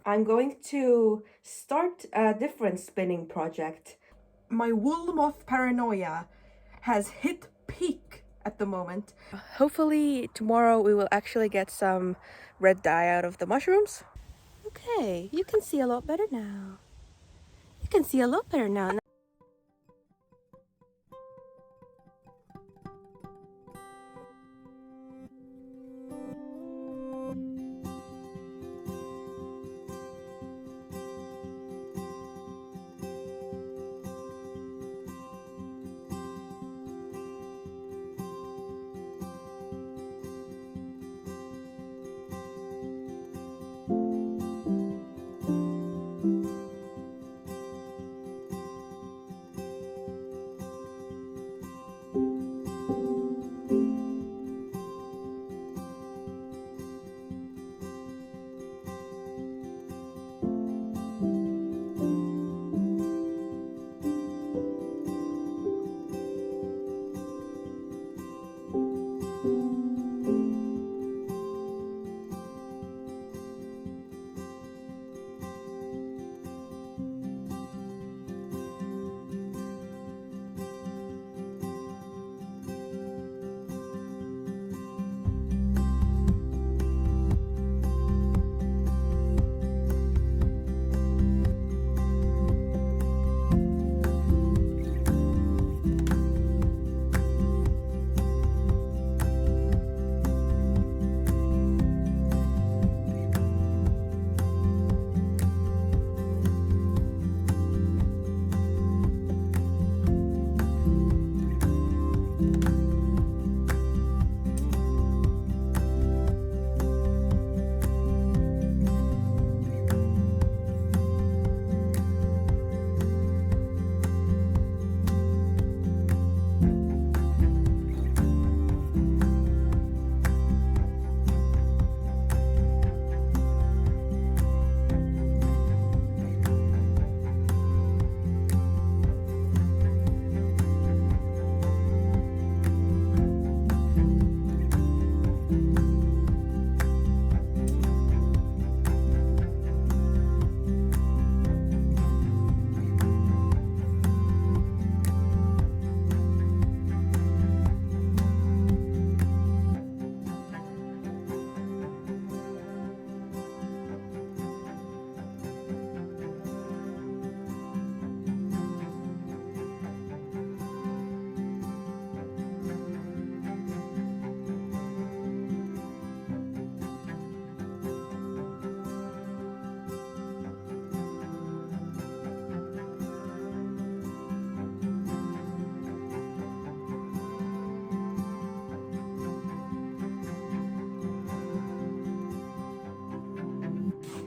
I'm going to start a different spinning project. My wool moth paranoia has hit peak at the moment. Hopefully tomorrow we will actually get some red dye out of the mushrooms. Okay, you can see a lot better now. You can see a lot better now.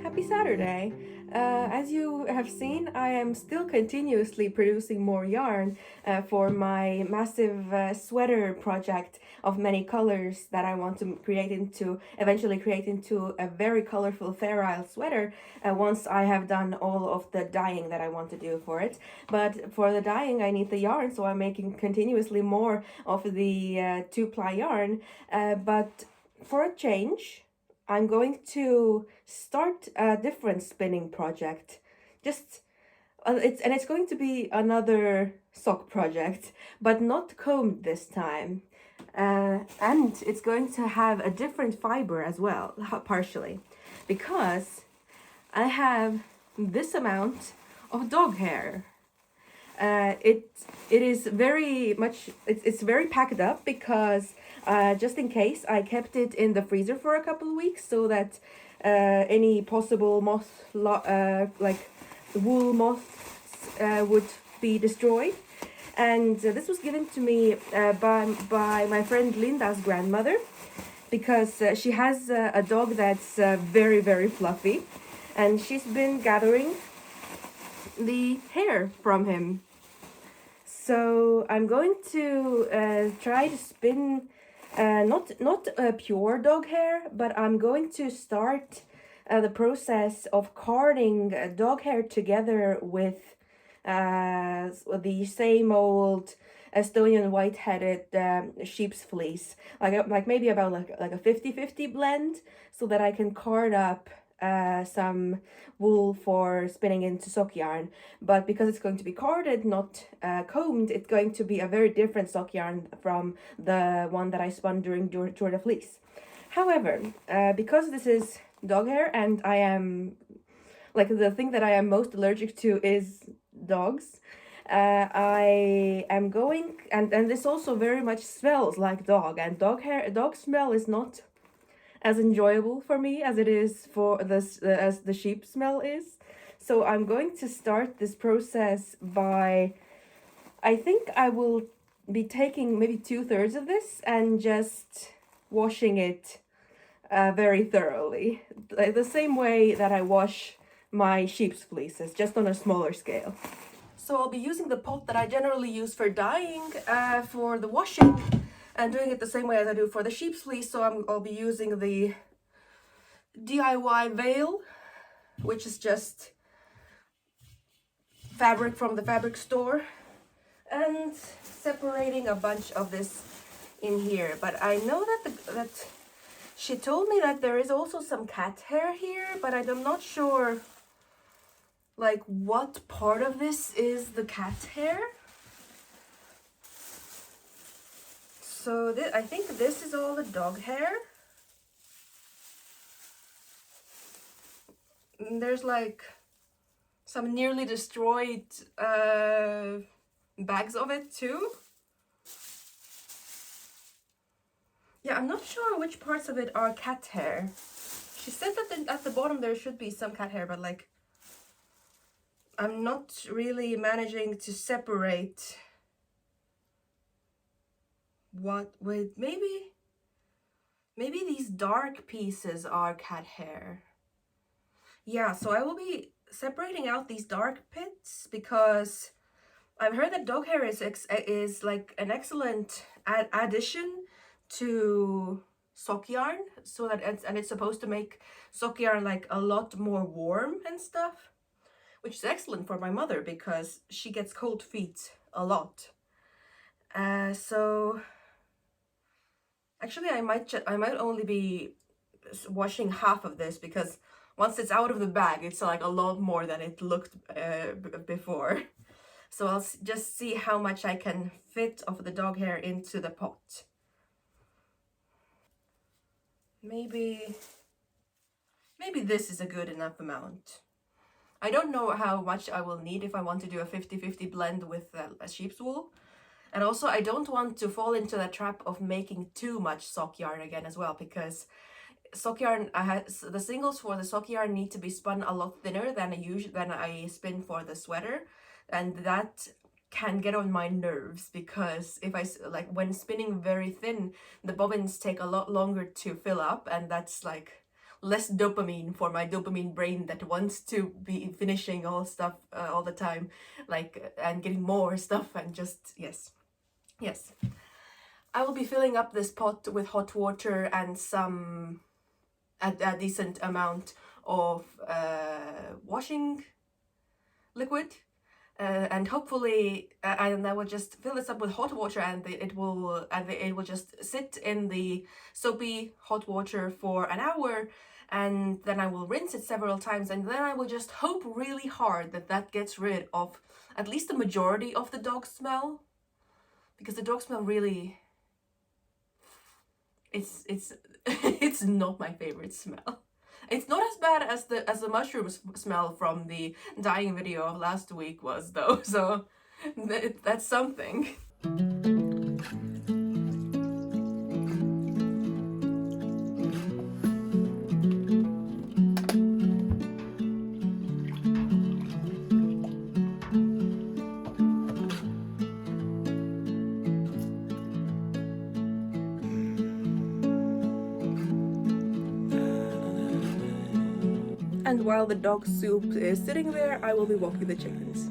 Happy Saturday! As you have seen, I am still continuously producing more yarn for my massive sweater project of many colors that I want to eventually create into a very colorful feral sweater once I have done all of the dyeing that I want to do for it. But for the dyeing, I need the yarn, so I'm making continuously more of the 2-ply yarn. But for a change, I'm going to start a different spinning project. It's going to be another sock project, but not combed this time. And it's going to have a different fiber as well, partially, because I have this amount of dog hair. It is very much, it's very packed up because just in case I kept it in the freezer for a couple of weeks so that any possible like wool moths would be destroyed. And this was given to me by my friend Linda's grandmother, because she has a dog that's very, very fluffy, and she's been gathering the hair from him. So I'm going to try to spin not pure dog hair, but I'm going to start the process of carding dog hair together with the same old Estonian white-headed sheep's fleece, like maybe about like a 50-50 blend, so that I can card up some wool for spinning into sock yarn, but because it's going to be carded, not combed, it's going to be a very different sock yarn from the one that I spun during Tour de Fleece. However, because this is dog hair and I am, like, the thing that I am most allergic to is dogs, I am going, and this also very much smells like dog, and dog smell is not as enjoyable for me as it is for this as the sheep smell is. So I'm going to start this process by, I think I will be taking maybe 2/3 of this and just washing it very thoroughly, like the same way that I wash my sheep's fleeces, just on a smaller scale. So I'll be using the pot that I generally use for dyeing for the washing, and doing it the same way as I do for the sheep's fleece. So I'll be using the DIY veil, which is just fabric from the fabric store, and separating a bunch of this in here. But I know that she told me that there is also some cat hair here, but I'm not sure like what part of this is the cat hair. So I think this is all the dog hair. And there's like some nearly destroyed bags of it too. Yeah, I'm not sure which parts of it are cat hair. She said that at the bottom there should be some cat hair, but like I'm not really managing to separate what with maybe these dark pieces are cat hair. Yeah, so I will be separating out these dark bits because I've heard that dog hair is like an excellent addition to sock yarn, so that it's supposed to make sock yarn like a lot more warm and stuff, which is excellent for my mother because she gets cold feet a lot. So actually I might only be washing half of this, because once it's out of the bag it's like a lot more than it looked before. So I'll just see how much I can fit of the dog hair into the pot. Maybe this is a good enough amount. I don't know how much I will need if I want to do a 50-50 blend with a sheep's wool. And also I don't want to fall into the trap of making too much sock yarn again as well, because sock yarn, the singles for the sock yarn need to be spun a lot thinner than I spin for the sweater, and that can get on my nerves, because if I like when spinning very thin, the bobbins take a lot longer to fill up, and that's like less dopamine for my dopamine brain that wants to be finishing all stuff all the time, like, and getting more stuff, and just yes. I will be filling up this pot with hot water and some a decent amount of washing liquid, and hopefully and I will just fill this up with hot water, and it will just sit in the soapy hot water for an hour, and then I will rinse it several times, and then I will just hope really hard that gets rid of at least the majority of the dog smell, because the dog smell really, it's it's not my favorite smell. It's not as bad as the mushroom smell from the dyeing video of last week was, though, so that's something. And while the dog soup is sitting there, I will be walking the chickens.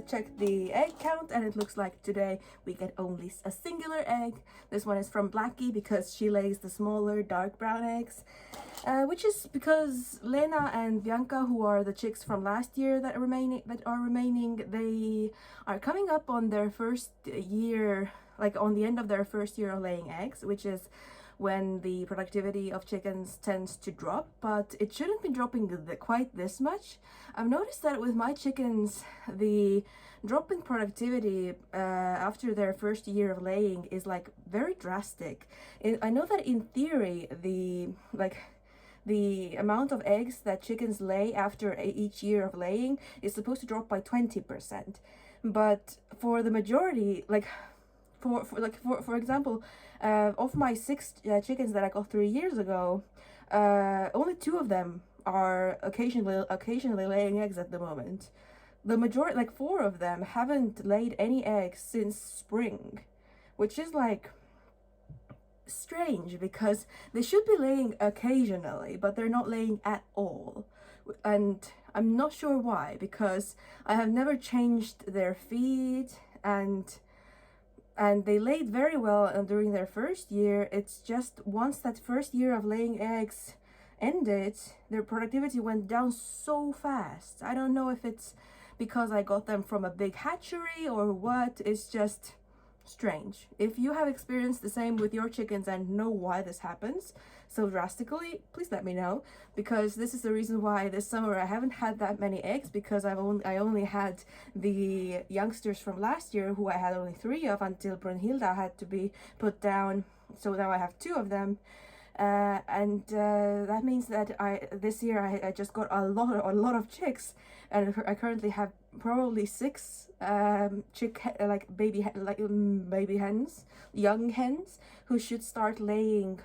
checked the egg count, and it looks like today we get only a singular egg. This one is from Blackie because she lays the smaller dark brown eggs, which is because Lena and Bianca, who are the chicks from last year that are remaining, they are coming up on their first year, like on the end of their first year of laying eggs, which is when the productivity of chickens tends to drop, but it shouldn't be dropping quite this much. I've noticed that with my chickens, the drop in productivity after their first year of laying is like very drastic. I know that in theory, the amount of eggs that chickens lay after each year of laying is supposed to drop by 20%. But for the majority, for example, of my 6 chickens that I got 3 years ago, only 2 of them are occasionally laying eggs at the moment. The majority, like 4 of them, haven't laid any eggs since spring, which is like strange because they should be laying occasionally, but they're not laying at all. And I'm not sure why, because I have never changed their feed, and they laid very well during their first year. It's just once that first year of laying eggs ended, their productivity went down so fast. I don't know if it's because I got them from a big hatchery or what. It's just strange. If you have experienced the same with your chickens and know why this happens so drastically, please let me know, because this is the reason why this summer I haven't had that many eggs, because I only had the youngsters from last year, who I had only 3 of until Brunhilda had to be put down. So now I have 2 of them. That means that this year I just got a lot of chicks, and I currently have probably 6 baby hens, young hens, who should start laying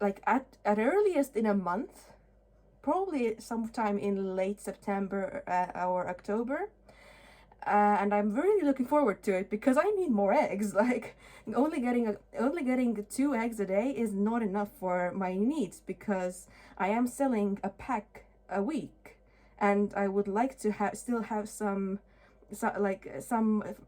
like at earliest in a month, probably sometime in late September or October. And I'm really looking forward to it because I need more eggs. Like only getting 2 eggs a day is not enough for my needs, because I am selling a pack a week, and I would like to still have some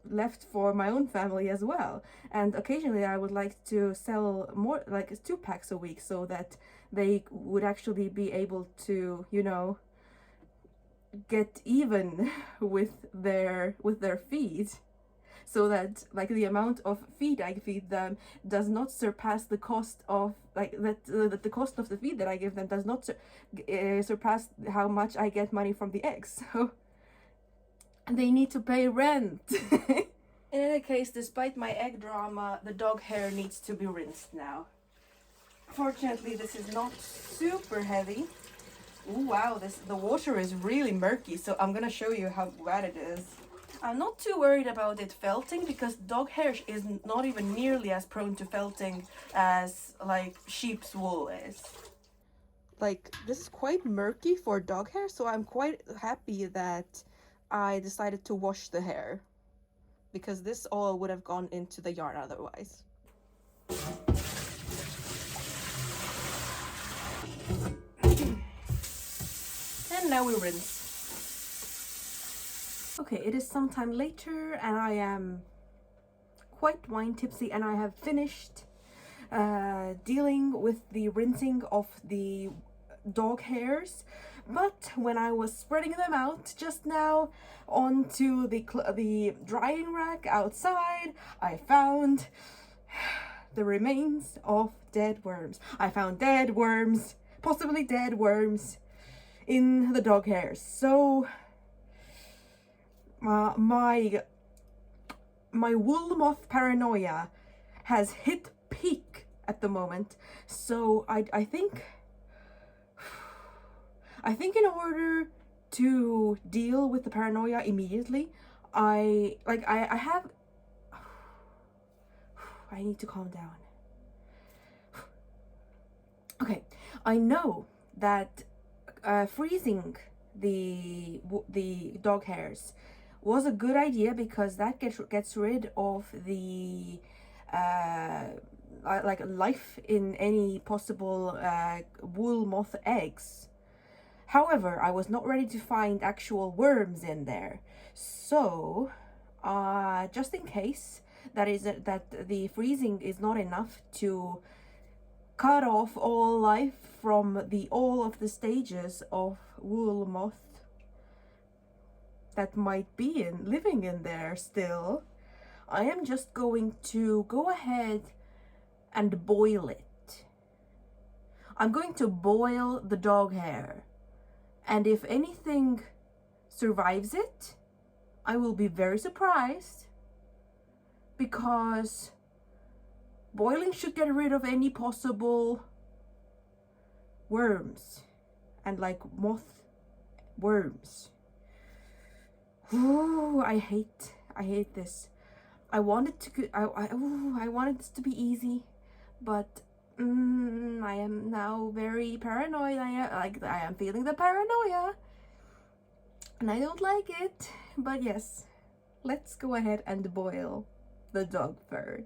left for my own family as well. And occasionally I would like to sell more, like 2 packs a week, so that they would actually be able to, you know, get even with their feed, so that like the amount of feed I feed them does not surpass the cost of the cost of the feed that I give them does not surpass how much I get money from the eggs. So they need to pay rent. In any case, despite my egg drama, the dog hair needs to be rinsed now. Fortunately, this is not super heavy. Ooh, wow, the water is really murky, so I'm gonna show you how bad it is. I'm not too worried about it felting, because dog hair is not even nearly as prone to felting as like sheep's wool is. Like, this is quite murky for dog hair, so I'm quite happy that I decided to wash the hair, because this all would have gone into the yarn otherwise. And now we rinse. Okay, it is sometime later and I am quite wine tipsy, and I have finished dealing with the rinsing of the dog hairs. But when I was spreading them out just now onto the drying rack outside, I found the remains of dead worms. I found dead worms, possibly dead worms, in the dog hairs. So my wool moth paranoia has hit peak at the moment. So I think in order to deal with the paranoia immediately, I need to calm down. Okay, I know that freezing the dog hairs was a good idea, because that gets rid of the life in any possible wool moth eggs. However, I was not ready to find actual worms in there. So, just in case that the freezing is not enough to cut off all life from all of the stages of wool moth that might be living in there still, I am just going to go ahead and boil it. I'm going to boil the dog hair, and if anything survives it, I will be very surprised, because boiling should get rid of any possible worms and like moth worms. Ooh, I hate this. I wanted this to be easy, but I am now very paranoid. I am feeling the paranoia, and I don't like it. But yes, let's go ahead and boil the dog fur.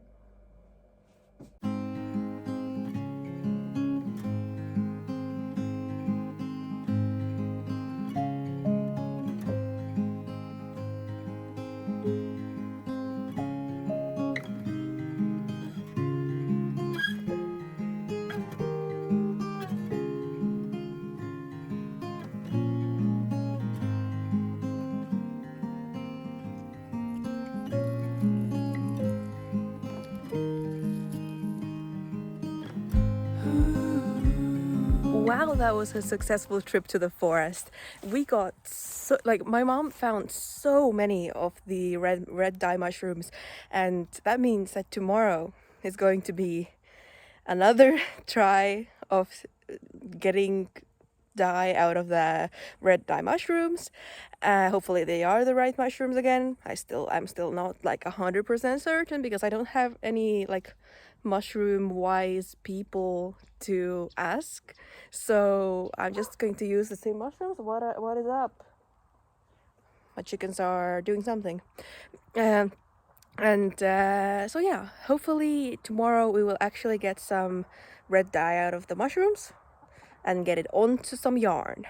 Wow, that was a successful trip to the forest. We got my mom found so many of the red dye mushrooms, and that means that tomorrow is going to be another try of getting dye out of the red dye mushrooms. Hopefully they are the right mushrooms again. I'm still not like 100% certain, because I don't have any like mushroom wise people to ask. So I'm just going to use the same mushrooms. What is up? My chickens are doing something. So yeah, hopefully tomorrow we will actually get some red dye out of the mushrooms and get it onto some yarn.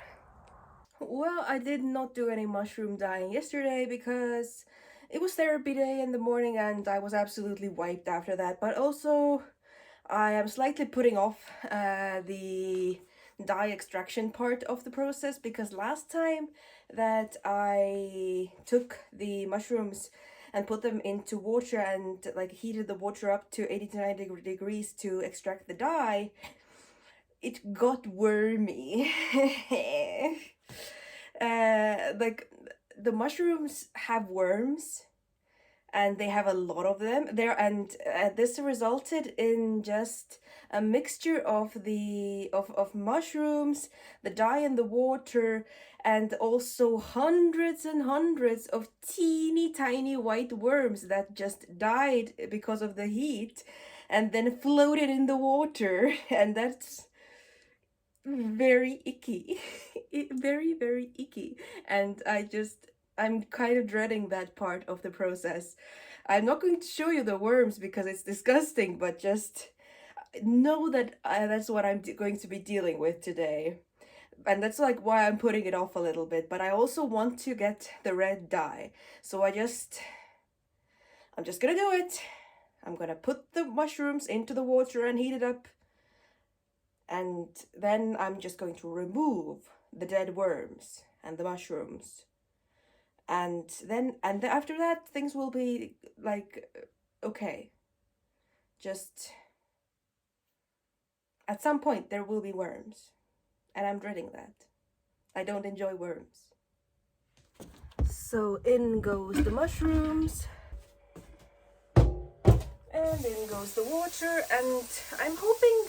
Well, I did not do any mushroom dyeing yesterday because it was therapy day in the morning and I was absolutely wiped after that. But also, I am slightly putting off the dye extraction part of the process, because last time that I took the mushrooms and put them into water and like heated the water up to 80 to 90 degrees to extract the dye, it got wormy. Like the mushrooms have worms, and they have a lot of them there, and this resulted in just a mixture of mushrooms, the dye in the water, and also hundreds and hundreds of teeny tiny white worms that just died because of the heat and then floated in the water. And that's very icky. Very, very icky. And I'm kind of dreading that part of the process. I'm not going to show you the worms because it's disgusting, but just know that that's what I'm going to be dealing with today. And that's like why I'm putting it off a little bit. But I also want to get the red dye. So I'm just gonna do it. I'm gonna put the mushrooms into the water and heat it up. And then I'm just going to remove the dead worms and the mushrooms. And then after that, things will be like okay. Just at some point there will be worms, and I'm dreading that. I don't enjoy worms. So in goes the mushrooms, and in goes the water, and I'm hoping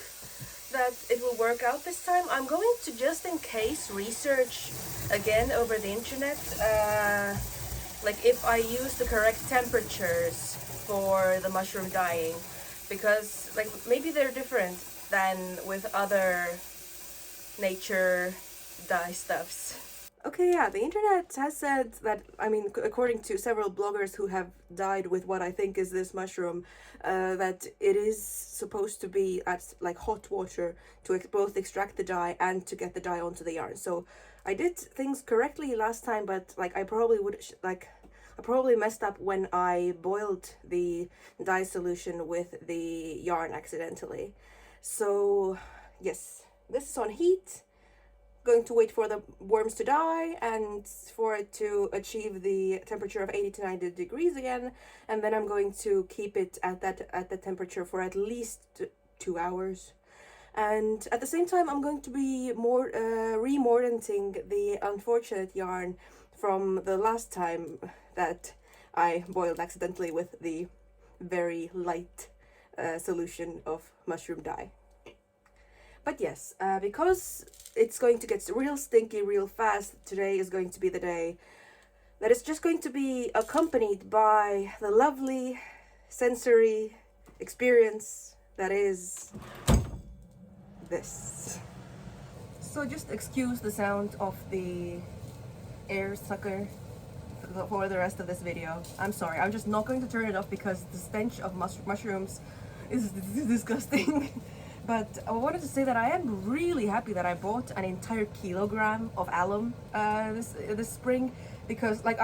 that it will work out this time. I'm going to, just in case, research again over the internet, like if I use the correct temperatures for the mushroom dyeing, because like maybe they're different than with other nature dye stuffs. Okay, yeah, the internet has said that, I mean, according to several bloggers who have died with what I think is this mushroom, that it is supposed to be at like hot water to both extract the dye and to get the dye onto the yarn. So I did things correctly last time, but like I probably would, like, I probably messed up when I boiled the dye solution with the yarn accidentally. So, yes, this is on heat. Going to wait for the worms to die and for it to achieve the temperature of 80 to 90 degrees again, and then I'm going to keep it at the temperature for at least 2 hours. And at the same time, I'm going to be remordanting the unfortunate yarn from the last time that I boiled accidentally with the very light solution of mushroom dye. But yes, because it's going to get real stinky real fast, today is going to be the day that is just going to be accompanied by the lovely sensory experience that is this. So just excuse the sound of the air sucker for the rest of this video. I'm sorry, I'm just not going to turn it off because the stench of mushrooms is disgusting. But I wanted to say that I am really happy that I bought an entire kilogram of alum this spring, because like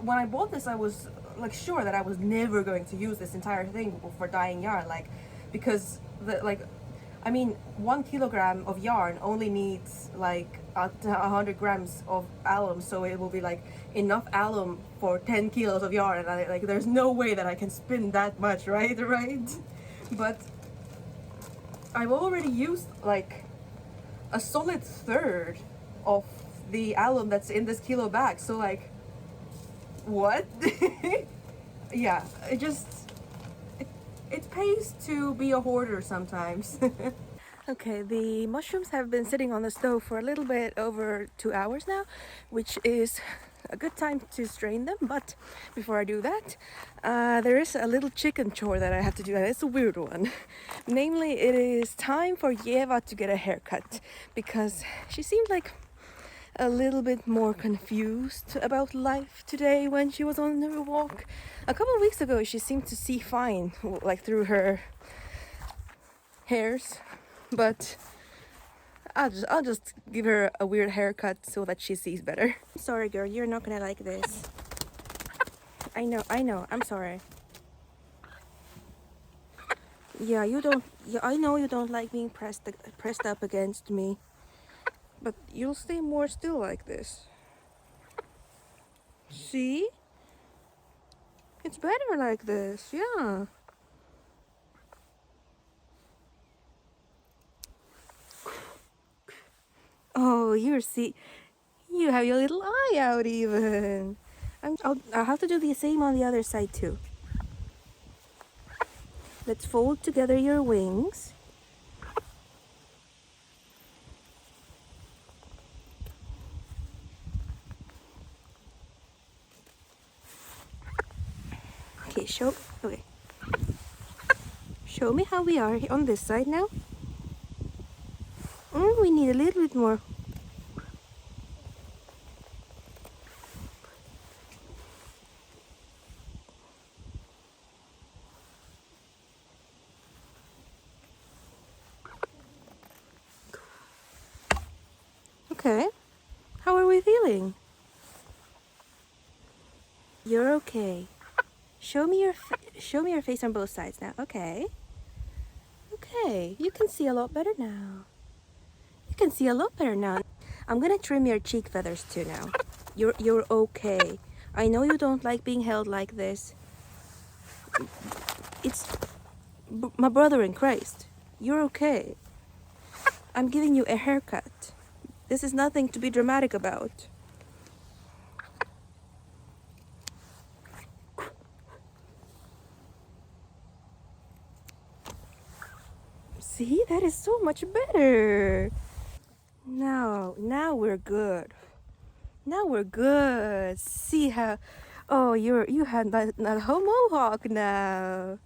when I bought this, I was like sure that I was never going to use this entire thing for dyeing yarn, like because I mean 1 kilogram of yarn only needs like 100 grams of alum, so it will be like enough alum for 10 kilos of yarn, and like there's no way that I can spin that much, right? But I've already used like a solid third of the alum that's in this kilo bag. So like, what? Yeah, it pays to be a hoarder sometimes. Okay, the mushrooms have been sitting on the stove for a little bit over 2 hours now, which is a good time to strain them. But before I do that, there is a little chicken chore that I have to do, and it's a weird one. Namely, it is time for Yeva to get a haircut, because she seemed like a little bit more confused about life today when she was on her walk. A couple of weeks ago, she seemed to see fine, like through her hairs, but I'll just give her a weird haircut so that she sees better. Sorry, girl, you're not gonna like this. I know, I'm sorry. Yeah, you don't. Yeah, I know you don't like being pressed up against me, but you'll stay more still like this. See? It's better like this, yeah. Oh, you have your little eye out even. I'll have to do the same on the other side too. Let's fold together your wings. Okay, show me how we are on this side now. We need a little bit more. Okay, how are we feeling? You're okay. Show me your face on both sides now. Okay. Okay, you can see a lot better now. I'm gonna trim your cheek feathers too now. You're okay. I know you don't like being held like this. It's my brother in Christ. You're okay. I'm giving you a haircut. This is nothing to be dramatic about. See, that is so much better. Now we're good. See how, oh, you had that mohawk now.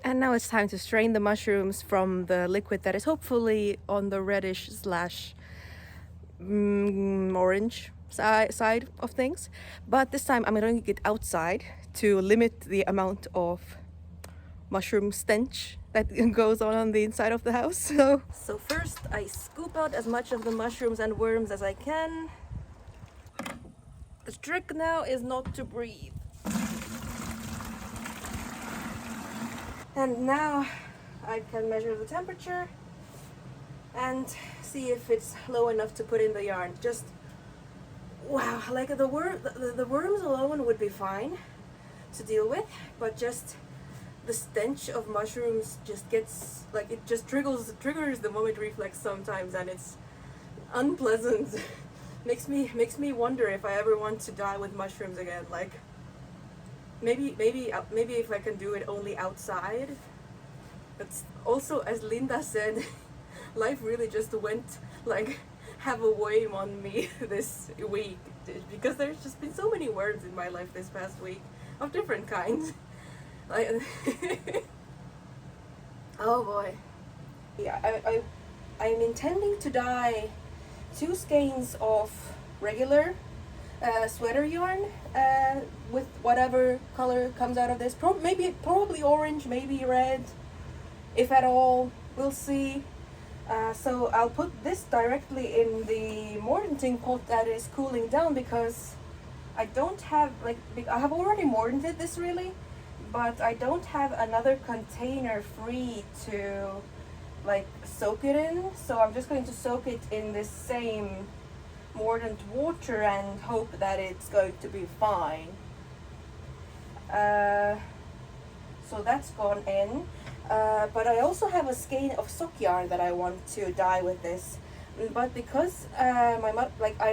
And now it's time to strain the mushrooms from the liquid that is hopefully on the reddish slash orange side of things, but this time I'm going to get outside to limit the amount of mushroom stench that goes on the inside of the house. So first I scoop out as much of the mushrooms and worms as I can. The trick now is not to breathe. And now I can measure the temperature and see if it's low enough to put in the yarn. Just wow, like the worms alone would be fine to deal with, but just the stench of mushrooms just gets like it just triggers the vomit reflex sometimes, and it's unpleasant. makes me wonder if I ever want to die with mushrooms again. Like maybe if I can do it only outside. But also, as Linda said, life really just went like have a way on me this week, because there's just been so many worms in my life this past week of different kinds. Like, oh boy. Yeah, I'm intending to dye 2 skeins of regular sweater yarn with whatever color comes out of this. Probably orange, maybe red, if at all. We'll see. So I'll put this directly in the mordanting pot that is cooling down, because I don't have, like, I have already mordanted this really, but I don't have another container free to like soak it in. So I'm just going to soak it in this same mordant water and hope that it's going to be fine. So that's gone in. But I also have a skein of sock yarn that I want to dye with this. But because I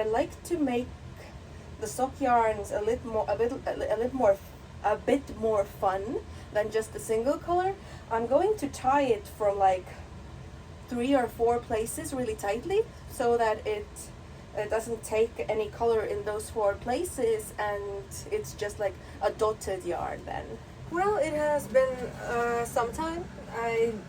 like to make the sock yarns a bit more fun than just a single color, I'm going to tie it from like 3 or 4 places really tightly, so that it doesn't take any color in those 4 places, and it's just like a dotted yarn then. Well, it has been some time.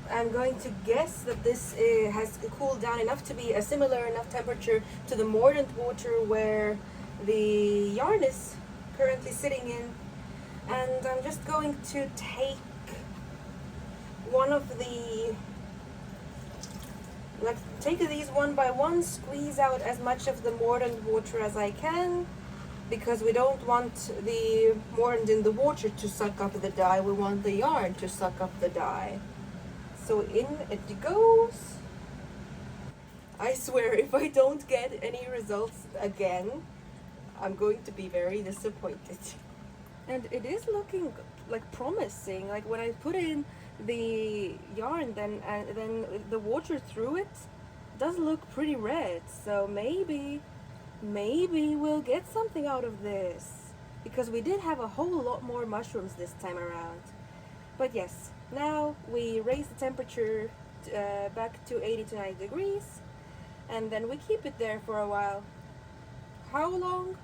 I'm going to guess that this has cooled down enough to be a similar enough temperature to the mordant water where the yarn is currently sitting in. And I'm just going to take one of the, take these one by one, squeeze out as much of the mordant water as I can, because we don't want the mordant in the water to suck up the dye, we want the yarn to suck up the dye. So in it goes. I swear, if I don't get any results again, I'm going to be very disappointed. And it is looking like promising. Like when I put in the yarn, then the water through it does look pretty red. So maybe we'll get something out of this, because we did have a whole lot more mushrooms this time around. But yes, now we raise the temperature back to 80 to 90 degrees, and then we keep it there for a while. How long?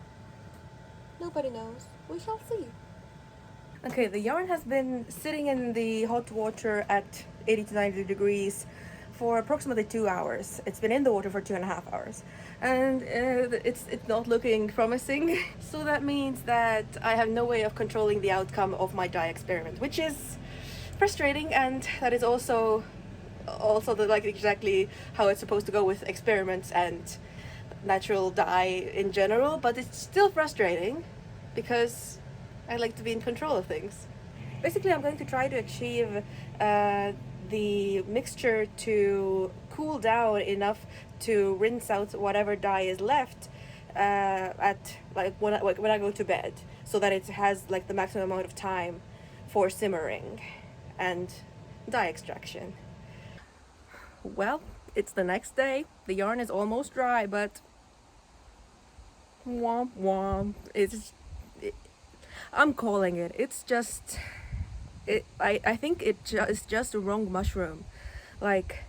Nobody knows. We shall see. Okay, the yarn has been sitting in the hot water at 80 to 90 degrees for approximately 2 hours. It's been in the water for 2.5 hours, and it's not looking promising. So that means that I have no way of controlling the outcome of my dye experiment, which is frustrating, and that is also exactly how it's supposed to go with experiments and natural dye in general. But it's still frustrating because I like to be in control of things. Basically, I'm going to try to achieve the mixture to cool down enough to rinse out whatever dye is left at when I go to bed, so that it has like the maximum amount of time for simmering and dye extraction. Well, it's the next day. The yarn is almost dry, but womp womp. I'm calling it. It's just I think it's just a wrong mushroom. Like,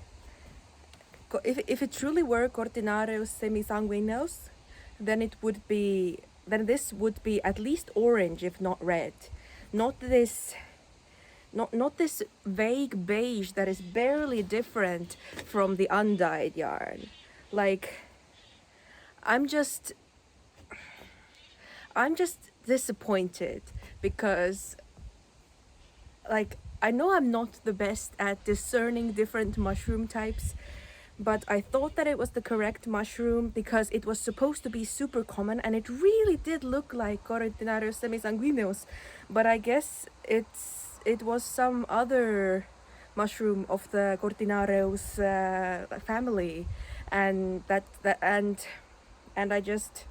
if it truly were cortinarius semisanguineus, then this would be at least orange, if not red. Not this vague beige that is barely different from the undyed yarn. Like, I'm just I'm just disappointed because, like, I know I'm not the best at discerning different mushroom types, but I thought that it was the correct mushroom because it was supposed to be super common and it really did look like cortinarius semisanguineus, but I guess it was some other mushroom of the cortinarius family, and and I just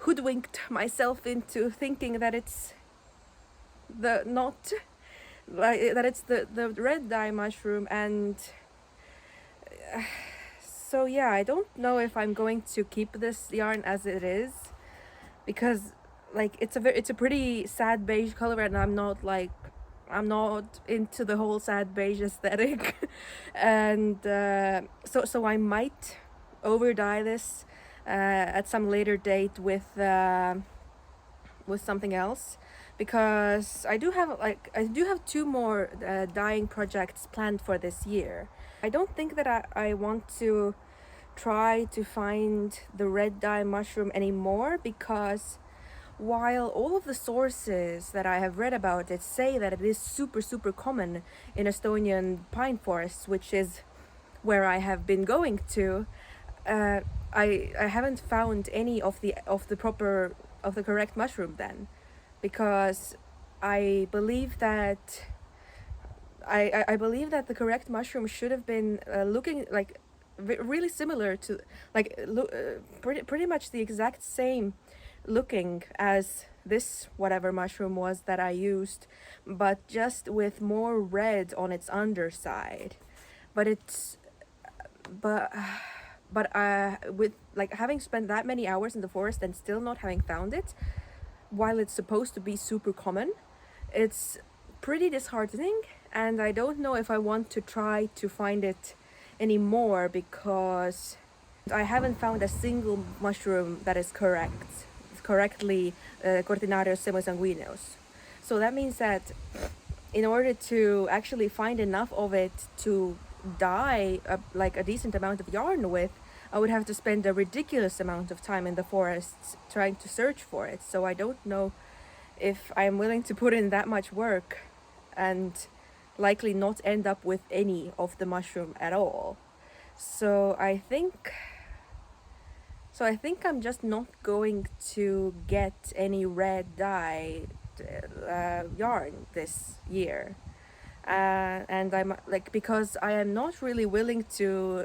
hoodwinked myself into thinking that it's the not like that it's the red dye mushroom. And so yeah, I don't know if I'm going to keep this yarn as it is, because like it's a pretty sad beige color, and I'm not into the whole sad beige aesthetic. And so I might over dye this at some later date with something else, because I do have two more dyeing projects planned for this year. I don't think that I want to try to find the red dye mushroom anymore, because while all of the sources that I have read about it say that it is super common in Estonian pine forests, which is where I have been going to, uh, I haven't found any of the correct mushroom then, because I believe that I believe that the correct mushroom should have been looking like really similar to pretty much the exact same looking as this whatever mushroom was that I used, but just with more red on its underside. But it's but with like having spent that many hours in the forest and still not having found it, while it's supposed to be super common, it's pretty disheartening, and I don't know if I want to try to find it anymore, because I haven't found a single mushroom that is correctly Cortinarius semisanguineus. So that means that in order to actually find enough of it to dye like a decent amount of yarn with, I would have to spend a ridiculous amount of time in the forests trying to search for it. So I don't know if I'm willing to put in that much work and likely not end up with any of the mushroom at all. So I think I'm just not going to get any red dye yarn this year. And I'm like, because I am not really willing to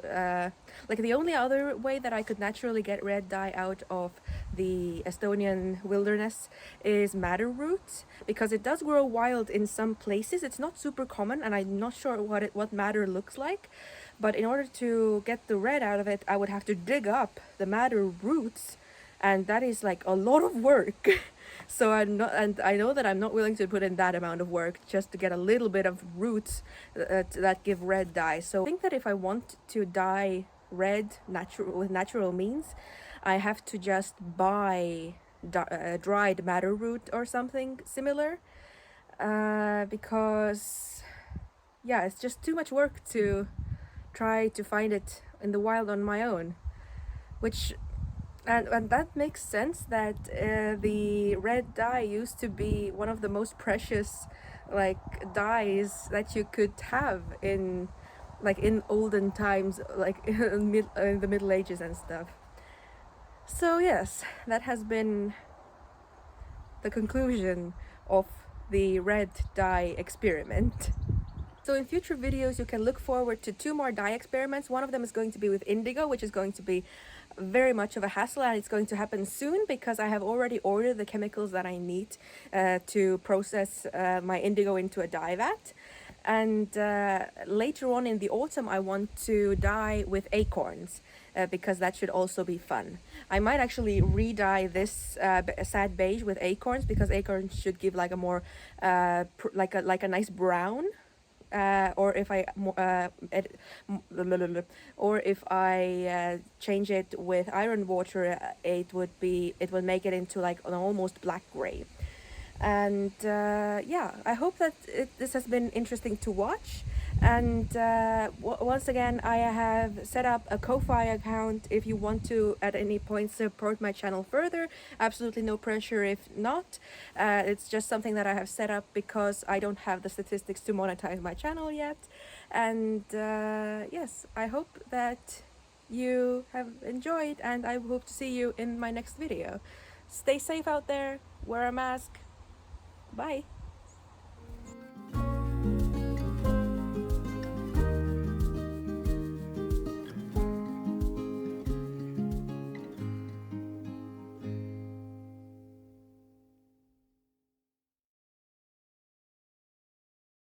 like, the only other way that I could naturally get red dye out of the Estonian wilderness is madder root, because it does grow wild in some places. It's not super common, and I'm not sure what madder looks like, but in order to get the red out of it, I would have to dig up the madder roots, and that is like a lot of work. So I know that I'm not willing to put in that amount of work just to get a little bit of roots that give red dye. So I think that if I want to dye red with natural means, I have to just buy dried madder root or something similar, because yeah, it's just too much work to try to find it in the wild on my own, which and that makes sense that the red dye used to be one of the most precious like dyes that you could have in olden times, like in the Middle Ages and stuff. So yes, that has been the conclusion of the red dye experiment. So in future videos, you can look forward to 2 more dye experiments. One of them is going to be with indigo, which is going to be very much of a hassle, and it's going to happen soon because I have already ordered the chemicals that I need to process my indigo into a dye vat. And later on in the autumn, I want to dye with acorns, because that should also be fun. I might actually re-dye this sad beige with acorns, because acorns should give like a more like a nice brown. Or if I change it with iron water, it would make it into like an almost black gray. And yeah, I hope that this has been interesting to watch. And once again, I have set up a Ko-Fi account if you want to at any point support my channel further. Absolutely no pressure if not. It's just something that I have set up because I don't have the statistics to monetize my channel yet. And yes, I hope that you have enjoyed, and I hope to see you in my next video. Stay safe out there, wear a mask. Bye.